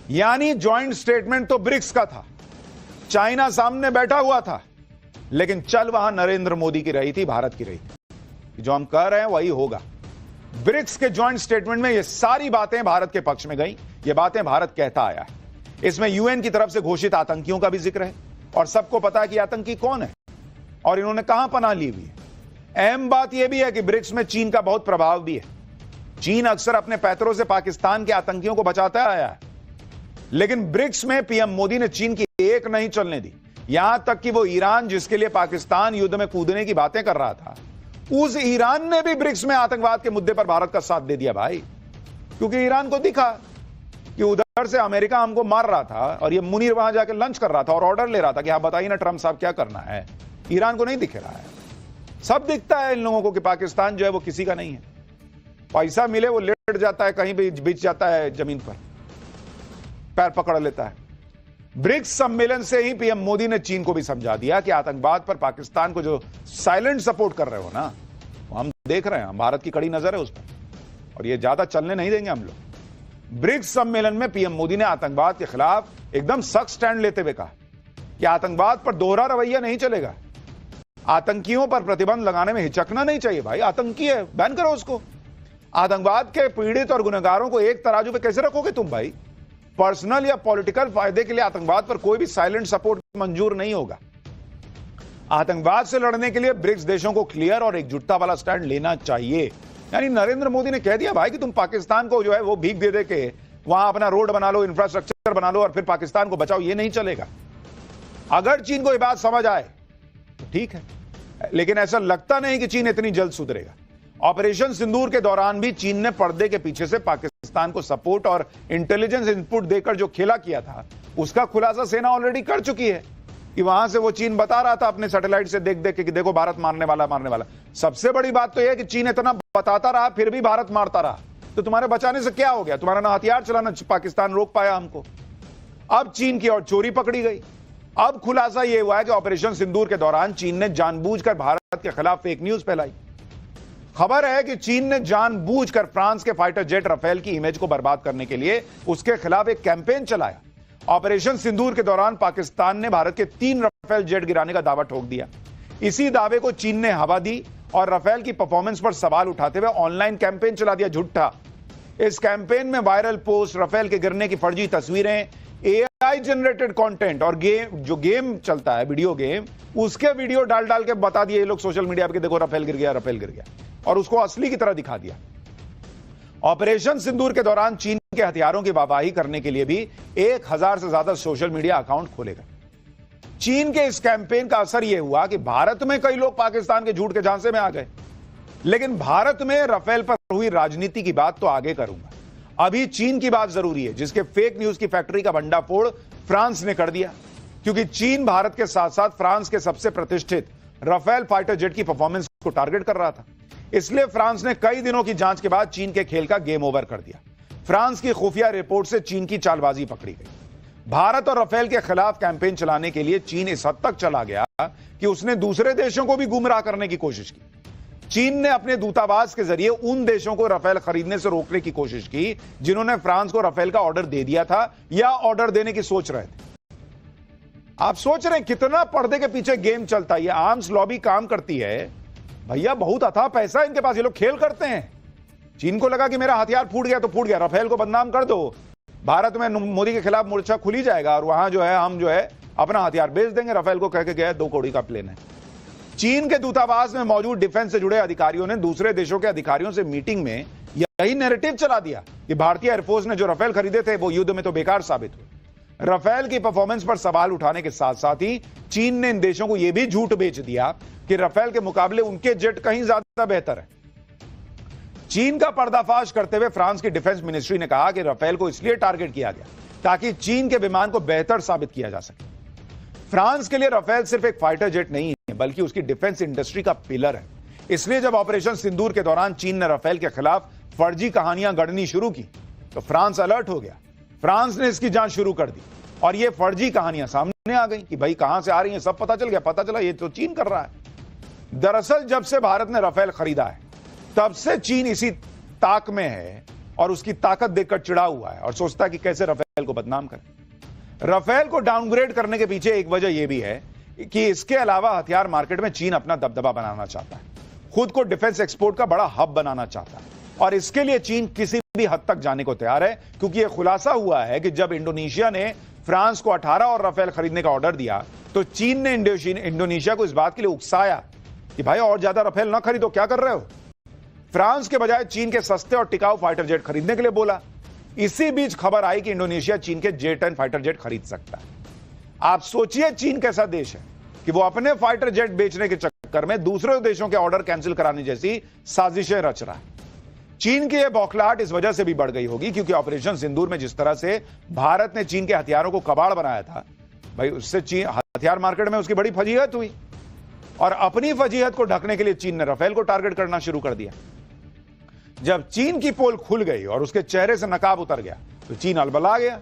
यानी joint statement तो BRICS का था, चाइना सामने बैठा हुआ था, लेकिन चल वहां नरेंद्र मोदी की रही थी, भारत की रही थी। जो हम कह रहे हैं वही होगा। ब्रिक्स के ज्वाइंट स्टेटमेंट में ये सारी बातें भारत के पक्ष में गई, ये बातें भारत कहता आया है। इसमें यूएन की तरफ से घोषित आतंकियों का भी जिक्र है और सबको पता है कि आतंकी कौन है और इन्होंने कहां पनाह ली हुई है। अहम बात यह भी है कि ब्रिक्स में चीन का बहुत प्रभाव भी है। चीन अक्सर अपने पैतरों से पाकिस्तान के आतंकियों को बचाता आया है, लेकिन ब्रिक्स में पीएम मोदी ने चीन की एक नहीं चलने दी। यहां तक कि वो ईरान, जिसके लिए पाकिस्तान युद्ध में कूदने की बातें कर रहा था, उस ईरान ने भी ब्रिक्स में आतंकवाद के मुद्दे पर भारत का साथ दे दिया भाई, क्योंकि ईरान को दिखा कि उधर से अमेरिका हमको मार रहा था और ये मुनीर वहां जाकर लंच कर रहा था और ऑर्डर ले रहा था कि आप बताइए ना ट्रंप साहब क्या करना है। ईरान को नहीं दिख रहा है, सब दिखता है इन लोगों को कि पाकिस्तान जो है वो किसी का नहीं है। पैसा मिले वो लेट जाता है, कहीं भी बिछ जाता है जमीन पर, पैर पकड़ लेता है। ब्रिक्स सम्मेलन से ही पीएम मोदी ने चीन को भी समझा दिया कि आतंकवाद पर पाकिस्तान को जो साइलेंट सपोर्ट कर रहे हो ना, वो हम देख रहे हैं, भारत की कड़ी नजर है उस पर और ये ज्यादा चलने नहीं देंगे हम लोग। ब्रिक्स सम्मेलन में पीएम मोदी ने आतंकवाद के खिलाफ एकदम सख्त स्टैंड लेते हुए कहा कि आतंकवाद पर दोहरा रवैया नहीं चलेगा। आतंकियों पर प्रतिबंध लगाने में हिचकना नहीं चाहिए भाई, आतंकी है बैन करो उसको। आतंकवाद के पीड़ित और गुनहगारों को एक तराजू पे कैसे रखोगे तुम भाई? पर्सनल या पॉलिटिकल फायदे के लिए आतंकवाद पर कोई भी साइलेंट सपोर्ट मंजूर नहीं होगा। आतंकवाद से लड़ने के लिए ब्रिक्स देशों को क्लियर और एकजुटता वाला स्टैंड लेना चाहिए। यानी नरेंद्र मोदी ने कह दिया भाई कि तुम पाकिस्तान को जो है वो भीख दे दे के वहां अपना रोड बना लो, इंफ्रास्ट्रक्चर बना लो और फिर पाकिस्तान को बचाओ, ये नहीं चलेगा। अगर चीन को यह बात समझ आए तो ठीक है, लेकिन ऐसा लगता नहीं कि चीन इतनी जल्द सुधरेगा। ऑपरेशन सिंदूर के दौरान भी चीन ने पर्दे के पीछे से पाकिस्तान को सपोर्ट और इंटेलिजेंस इनपुट देकर जो खेला किया था, उसका खुलासा सेना ऑलरेडी कर चुकी है कि वहां से वो चीन बता रहा था अपने सैटेलाइट से देख देख के कि देखो भारत मारने वाला। सबसे बड़ी बात तो यह है कि चीन इतना बताता रहा फिर भी भारत मारता रहा, तो तुम्हारे बचाने से क्या हो गया? तुम्हारा ना हथियार चलाना पाकिस्तान रोक पाया हमको। अब चीन की और चोरी पकड़ी गई। अब खुलासा यह हुआ है कि ऑपरेशन सिंदूर के दौरान चीन ने जानबूझकर भारत के खिलाफ फेक न्यूज फैलाई। खबर है कि चीन ने जानबूझकर फ्रांस के फाइटर जेट राफेल की इमेज को बर्बाद करने के लिए उसके खिलाफ एक कैंपेन चलाया। ऑपरेशन सिंदूर के दौरान पाकिस्तान ने भारत के 3 राफेल जेट गिराने का दावा ठोक दिया। इसी दावे को चीन ने हवा दी और राफेल की परफॉर्मेंस पर सवाल उठाते हुए ऑनलाइन कैंपेन चला दिया झूठा। इस कैंपेन में वायरल पोस्ट, राफेल के गिरने की फर्जी तस्वीरें, एआई जनरेटेड कंटेंट और गेम चलता है, वीडियो गेम, उसके वीडियो डाल के बता दिए ये लोग सोशल मीडिया पर, देखो राफेल गिर गया, और उसको असली की तरह दिखा दिया। ऑपरेशन सिंदूर के दौरान चीन के हथियारों की वाहवाही करने के लिए भी 1000 से ज्यादा सोशल मीडिया अकाउंट खोले गए। चीन के इस कैंपेन का असर यह हुआ कि भारत में कई लोग पाकिस्तान के झूठ के झांसे में आ गए। लेकिन भारत में राफेल पर हुई राजनीति की बात तो आगे करूंगा, अभी चीन की बात जरूरी है, जिसके फेक न्यूज की फैक्ट्री का भंडाफोड़ फ्रांस ने कर दिया। क्योंकि चीन भारत के साथ साथ फ्रांस के सबसे प्रतिष्ठित राफेल फाइटर जेट की परफॉर्मेंस को टारगेट कर रहा था। इसलिए फ्रांस ने कई दिनों की जांच के बाद चीन के खेल का गेम ओवर कर दिया। फ्रांस की खुफिया रिपोर्ट से चीन की चालबाजी पकड़ी गई। भारत और राफेल के खिलाफ कैंपेन चलाने के लिए चीन इस हद तक चला गया कि उसने दूसरे देशों को भी गुमराह करने की कोशिश की। चीन ने अपने दूतावास के जरिए उन देशों को राफेल खरीदने से रोकने की कोशिश की जिन्होंने फ्रांस को राफेल का ऑर्डर दे दिया था या ऑर्डर देने की सोच रहे थे। आप सोच रहे हैं कितना पर्दे के पीछे गेम चलता है। आर्म्स लॉबी काम करती है भैया, बहुत अथाह पैसा इनके पास, ये लोग खेल करते हैं। चीन को लगा कि मेरा हथियार फूट गया तो फूट गया, राफेल को बदनाम कर दो, भारत में मोदी के खिलाफ मोर्चा खुली जाएगा और वहां जो है हम जो है अपना हथियार बेच देंगे। राफेल को कह के गया 2 करोड़ का प्लेन है। चीन के दूतावास में मौजूद डिफेंस से जुड़े अधिकारियों ने दूसरे देशों के अधिकारियों से मीटिंग में यही नैरेटिव चला दिया कि भारतीय एयरफोर्स ने जो राफेल खरीदे थे वो युद्ध में तो बेकार साबित हुए। राफेल की परफॉर्मेंस पर सवाल उठाने के साथ साथ ही चीन ने इन देशों को यह भी झूठ बेच दिया कि राफेल के मुकाबले उनके जेट कहीं ज्यादा बेहतर है। चीन का पर्दाफाश करते हुए फ्रांस की डिफेंस मिनिस्ट्री ने कहा कि राफेल को इसलिए टारगेट किया गया ताकि चीन के विमान को बेहतर साबित किया जा सके। फ्रांस के लिए राफेल सिर्फ एक फाइटर जेट नहीं है बल्कि उसकी डिफेंस इंडस्ट्री का पिलर है। इसलिए जब ऑपरेशन सिंदूर के दौरान चीन ने राफेल के खिलाफ फर्जी कहानियां गढ़नी शुरू की तो फ्रांस अलर्ट हो गया। फ्रांस ने इसकी जांच शुरू कर दी और ये फर्जी कहानियां सामने आ गई कि भाई कहां से आ रही हैं, सब पता चल गया। पता चला ये तो चीन कर रहा है। दरअसल जब से भारत ने राफेल खरीदा है तब से चीन इसी ताक में है और उसकी ताकत देखकर चिढ़ा हुआ है और सोचता है कि कैसे राफेल को बदनाम करें। राफेल को डाउनग्रेड करने के पीछे एक वजह यह भी है कि इसके अलावा हथियार मार्केट में चीन अपना दबदबा बनाना चाहता है, खुद को डिफेंस एक्सपोर्ट का बड़ा हब बनाना चाहता है, और इसके लिए चीन किसी भी हद तक जाने को तैयार है, क्योंकि यह खुलासा हुआ है कि जब इंडोनेशिया ने फ्रांस को 18 और राफेल खरीदने का ऑर्डर दिया तो चीन ने इंडोनेशिया को इस बात के लिए उकसाया कि भाई और ज्यादा राफेल ना खरीदो, क्या कर रहे हो। फ्रांस के बजाय चीन के सस्ते और टिकाऊ फाइटर जेट खरीदने के लिए बोला। इसी बीच खबर आई कि इंडोनेशिया चीन के J-10 फाइटर जेट खरीद सकता है। आप सोचिए चीन कैसा देश है कि वो अपने फाइटर जेट बेचने के चक्कर में दूसरे देशों के ऑर्डर कैंसिल कराने जैसी साजिशें रच रहा है। चीन की यह बौखलाहट इस वजह से भी बढ़ गई होगी क्योंकि ऑपरेशन सिंदूर में जिस तरह से भारत ने चीन के हथियारों को कबाड़ बनाया था, भाई उससे चीन हथियार मार्केट में उसकी बड़ी फजीहत हुई, और अपनी फजीहत को ढकने के लिए चीन ने राफेल को टारगेट करना शुरू कर दिया। जब चीन की पोल खुल गई और उसके चेहरे से नकाब उतर गया तो चीन अलबला गया।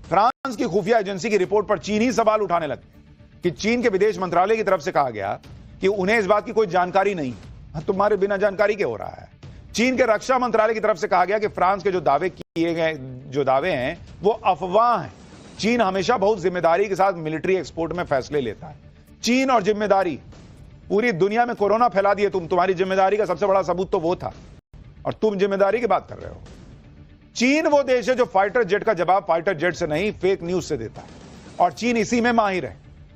फ्रांस की खुफिया एजेंसी की रिपोर्ट पर चीन ही सवाल उठाने लगे कि चीन के विदेश मंत्रालय की तरफ से कहा गया कि उन्हें इस बात की कोई जानकारी नहीं। तुम्हारे बिना जानकारी क्या हो रहा है। चीन के रक्षा मंत्रालय की तरफ से कहा गया कि फ्रांस के जो दावे हैं वो अफवाह हैं। चीन हमेशा बहुत जिम्मेदारी के साथ मिलिट्री एक्सपोर्ट में फैसले लेता है। चीन और जिम्मेदारी, पूरी दुनिया में कोरोना फैला दिए तुम्हारी जिम्मेदारी का सबसे बड़ा सबूत तो वो था, और तुम जिम्मेदारी की बात कर रहे हो। चीन वो देश है जो फाइटर जेट का जवाब फाइटर जेट से नहीं फेक न्यूज से देता है, और चीन इसी में माहिर है।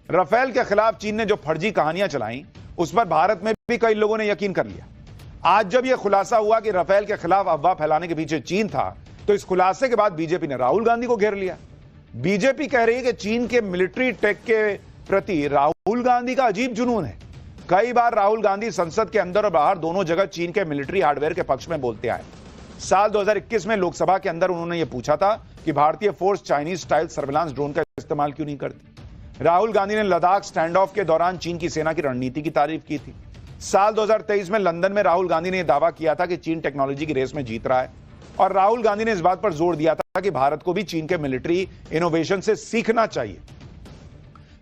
राफेल के खिलाफ चीन ने जो फर्जी कहानियां चलाई उस पर भारत में भी कई लोगों ने यकीन कर लिया। आज जब यह खुलासा हुआ कि राफेल के खिलाफ अफवाह फैलाने के पीछे चीन था, तो इस खुलासे के बाद बीजेपी ने राहुल गांधी को घेर लिया। बीजेपी कह रही है कि चीन के मिलिट्री टेक के प्रति राहुल गांधी का अजीब जुनून है। कई बार राहुल गांधी संसद के अंदर और बाहर दोनों जगह चीन के मिलिट्री हार्डवेयर के पक्ष में बोलते आए। साल 2021 में लोकसभा के अंदर उन्होंने यह पूछा था कि भारतीय force Chinese style surveillance drone का इस्तेमाल क्यों नहीं करती। राहुल गांधी ने लद्दाख स्टैंड ऑफ के दौरान चीन की सेना की रणनीति की तारीफ की थी। साल 2023 में लंदन में राहुल गांधी ने यह दावा किया था कि चीन टेक्नोलॉजी की रेस में जीत रहा है, और राहुल गांधी ने इस बात पर जोर दिया था कि भारत को भी चीन के मिलिट्री इनोवेशन से सीखना चाहिए।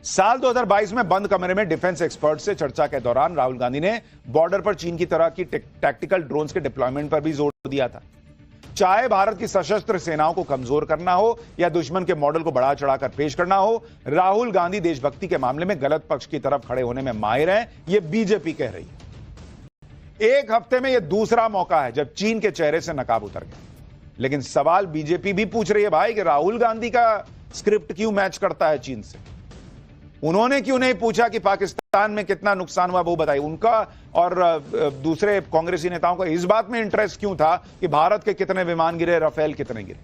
साल 2022 में बंद कमरे में डिफेंस एक्सपर्ट से चर्चा के दौरान राहुल गांधी ने बॉर्डर पर चीन की तरह की टैक्टिकल ड्रोन्स के डिप्लॉयमेंट पर भी जोर दिया था। चाहे भारत की सशस्त्र सेनाओं को कमजोर करना हो या दुश्मन के मॉडल को बढ़ा चढ़ाकर पेश करना हो, राहुल गांधी देशभक्ति के मामले में गलत पक्ष की तरफ खड़े होने में माहिर हैं, यह बीजेपी कह रही है। एक हफ्ते में यह दूसरा मौका है जब चीन के चेहरे से नकाब उतर गया। लेकिन सवाल बीजेपी भी पूछ रही है भाई कि राहुल गांधी का स्क्रिप्ट क्यों मैच करता है चीन से। उन्होंने क्यों नहीं पूछा कि पाकिस्तान में कितना नुकसान हुआ वो बताइए। उनका और दूसरे कांग्रेसी नेताओं का इस बात में इंटरेस्ट क्यों था कि भारत के कितने विमान गिरे, राफेल कितने गिरे।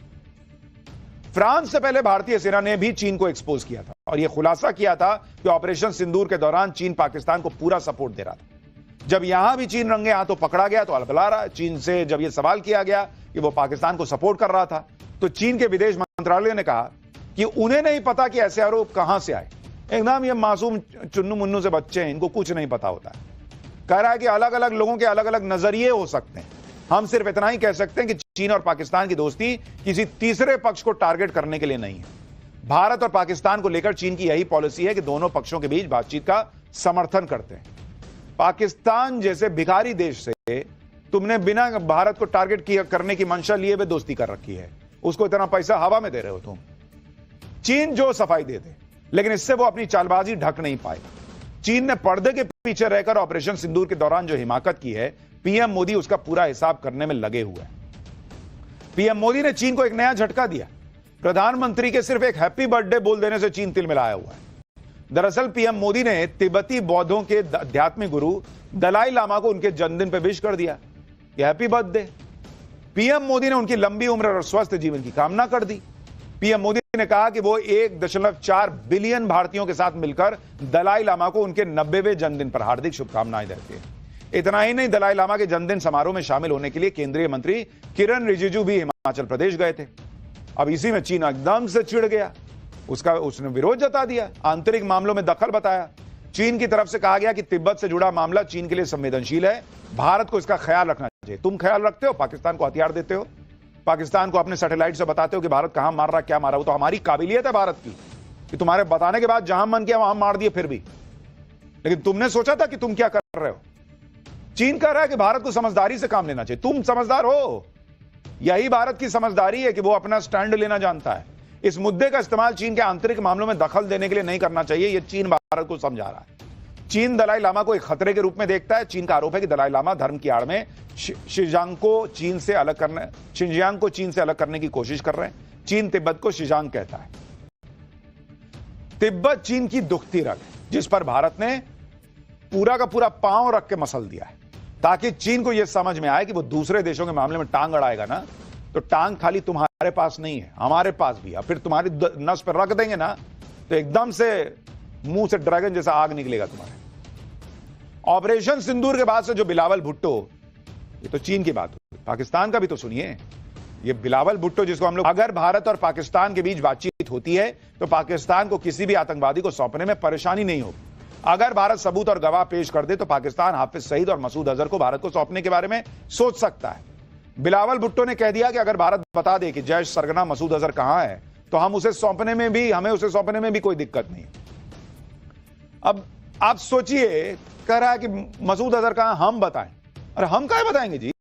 फ्रांस से पहले भारतीय सेना ने भी चीन को एक्सपोज किया था और यह खुलासा किया था कि ऑपरेशन सिंदूर के दौरान चीन पाकिस्तान को पूरा सपोर्ट दे रहा था। जब यहां भी चीन रंगे हाथों पकड़ा गया तो अलबला रहा। चीन से जब यह सवाल किया गया कि वो पाकिस्तान को सपोर्ट कर रहा था तो चीन के विदेश मंत्रालय ने कहा कि उन्हें नहीं पता कि ऐसे आरोप कहां से आए। एकदम ये मासूम चुन्नू मुन्नू से बच्चे हैं, इनको कुछ नहीं पता होता है। कह रहा है कि अलग अलग लोगों के अलग अलग नजरिए हो सकते हैं। हम सिर्फ इतना ही कह सकते हैं कि चीन और पाकिस्तान की दोस्ती किसी तीसरे पक्ष को टारगेट करने के लिए नहीं है। भारत और पाकिस्तान को लेकर चीन की यही पॉलिसी है कि दोनों पक्षों के बीच बातचीत का समर्थन करते हैं। पाकिस्तान जैसे भिखारी देश से तुमने बिना भारत को टारगेट करने की मंशा लिए हुए दोस्ती कर रखी है। उसको इतना पैसा हवा में दे रहे हो तुम। चीन जो सफाई दे दे, लेकिन इससे वो अपनी चालबाजी ढक नहीं पाएगा। चीन ने पर्दे के पीछे रहकर ऑपरेशन सिंदूर के दौरान जो हिमाकत की है, पीएम मोदी उसका पूरा हिसाब करने में लगे हुए हैं। पीएम मोदी ने चीन को एक नया झटका दिया। प्रधानमंत्री के सिर्फ एक हैप्पी बर्थडे बोल देने से चीन तिलमिलाया हुआ है। दरअसल पीएम मोदी ने तिब्बती बौद्धों के आध्यात्मिक गुरु दलाई लामा को उनके जन्मदिन पर विश कर दिया कि हैप्पी बर्थडे। पीएम मोदी ने उनकी लंबी उम्र और स्वस्थ जीवन की कामना कर दी। पीएम मोदी ने कहा कि वो 1.4 बिलियन भारतीयों के साथ मिलकर दलाई लामा को उनके 90वें जन्मदिन पर हार्दिक शुभकामनाएं देते हैं। इतना ही नहीं, दलाई लामा के जन्मदिन समारोह में शामिल होने के लिए केंद्रीय मंत्री किरण रिजिजू भी हिमाचल प्रदेश गए थे। अब इसी में चीन एकदम से चिढ़ गया। उसने विरोध जता दिया, आंतरिक मामलों में दखल बताया। चीन की तरफ से कहा गया कि तिब्बत से जुड़ा मामला चीन के लिए संवेदनशील है, भारत को इसका ख्याल रखना चाहिए। तुम ख्याल रखते हो, पाकिस्तान को हथियार देते हो, पाकिस्तान को अपने सैटेलाइट से बताते हो कि भारत कहां मार रहा, क्या मारा। वो तो हमारी काबिलियत है भारत की कि तुम्हारे बताने के बाद जहां मन किया वहां मार दिए फिर भी। लेकिन तुमने सोचा था कि तुम क्या कर रहे हो। चीन कह रहा है कि भारत को समझदारी से काम लेना चाहिए। तुम समझदार हो, यही भारत की समझदारी है कि वो अपना स्टैंड लेना जानता है। इस मुद्दे का इस्तेमाल चीन के आंतरिक मामलों में दखल देने के लिए नहीं करना चाहिए, यह चीन भारत को समझा रहा है। चीन दलाई लामा को एक खतरे के रूप में देखता है। चीन का आरोप है कि दलाई लामा धर्म की आड़ में शिंजियांग को चीन से अलग करने की कोशिश कर रहे हैं। चीन तिब्बत को शिंजियांग कहता है। तिब्बत चीन की दुखती रग है, जिस पर भारत ने पूरा का पूरा पांव रख के मसल दिया है, ताकि चीन को यह समझ में आए कि वो दूसरे देशों के मामले में टांग अड़ाएगा ना, तो टांग खाली तुम्हारे पास नहीं है, हमारे पास भी है। फिर तुम्हारी नस पर रख देंगे ना, तो एकदम से मुंह से ड्रैगन जैसा आग निकलेगा तुम्हारे। ऑपरेशन सिंदूर के बाद से जो बिलावल भुट्टो, ये तो चीन की बात हुई, पाकिस्तान का भी तो सुनिए। ये बिलावल भुट्टो जिसको हम लोग, अगर भारत और पाकिस्तान के बीच बातचीत होती है तो पाकिस्तान को किसी भी आतंकवादी को सौंपने में परेशानी नहीं होगी। अगर भारत सबूत और गवाह पेश कर दे तो पाकिस्तान हाफिज सईद और मसूद अजहर को भारत को सौंपने के बारे में सोच सकता है। बिलावल भुट्टो ने कह दिया कि अगर भारत बता दे कि जैश सरगना मसूद अजहर कहां है, तो हमें उसे सौंपने में भी कोई दिक्कत नहीं। अब आप सोचिए, कह रहा है कि मसूद अजहर कहां, हम बताएं। अरे हम क्या बताएंगे जी,